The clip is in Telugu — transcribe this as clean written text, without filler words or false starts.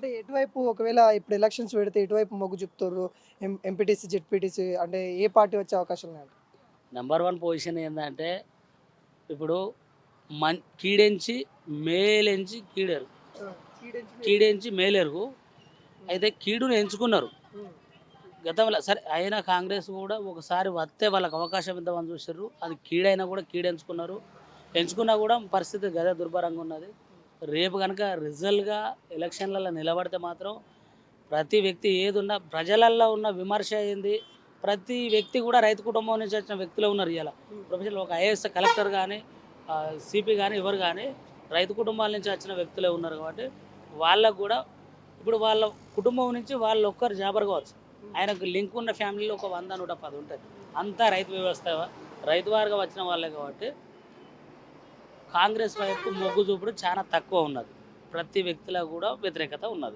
అంటే ఎటువైపు ఒకవేళ ఇప్పుడు ఎలక్షన్స్ పెడితే ఎటువైపు మొగ్గు చూపుతారు? ఎంపీటీసీ, జెడ్పీటీసీ అంటే ఏ పార్టీ వచ్చే అవకాశాలు ఉన్నాయంట? నెంబర్ 1 పొజిషన్ ఏందంటే, ఇప్పుడు కీడెంచి మేలెంచి కీడెరు. ఆ! కీడెంచి మేలు. కీడెంచి మేలెరుగు. హ్మ్. అయితే కీడుని ఎంచుకున్నారు. హ్మ్. గతంలో సరే అయినా కాంగ్రెస్ కూడా ఒకసారి వస్తే వాళ్ళకి అవకాశం ఇద్దామని చూసిర్రు. అది కీడైనా కూడా కీడెంచుకున్నారు. ఎంచుకున్నా కూడా పరిస్థితి గదే దుర్భరంగా ఉన్నది. రేపు గనక రిజల్ట్‌గా ఎలక్షన్‌లలో నిలబడితే మాత్రం ప్రతి వ్యక్తి ఏదున్నా ప్రజలల్లో ఉన్న విమర్శ ఏంది, ప్రతి వ్యక్తి కూడా రైతు కుటుంబం నుంచి వచ్చిన వ్యక్తులే ఉన్నారు ఇయాల. హ్మ్. ప్రొఫెషనల్ ఒక ఐఏఎస్ కలెక్టర్ గానీ, సీపీ గానీ ఎవరు గానీ రైతు కుటుంబాల నుంచి వచ్చిన వ్యక్తులే ఉన్నారు కాబట్టి వాళ్ళకు గూడా ఇప్పుడు వాళ్ళ కుటుంబం నుంచి వాళ్ళొక్కరు జాబర్ కావచ్చు. హ్మ్. ఆయనకు లింక్ ఉన్న ఫ్యామిలీలో ఒక 100, 110 ఉంటది. హ్మ్. అంతా రైతు వ్యవస్థ రైతు వారిగా వచ్చిన వాళ్ళే కాబట్టి కాంగ్రెస్ వైపు మొగ్గు చూపుడు చాలా తక్కువ ఉన్నది. ప్రతి వ్యక్తిలో కూడా వ్యతిరేకత ఉన్నది.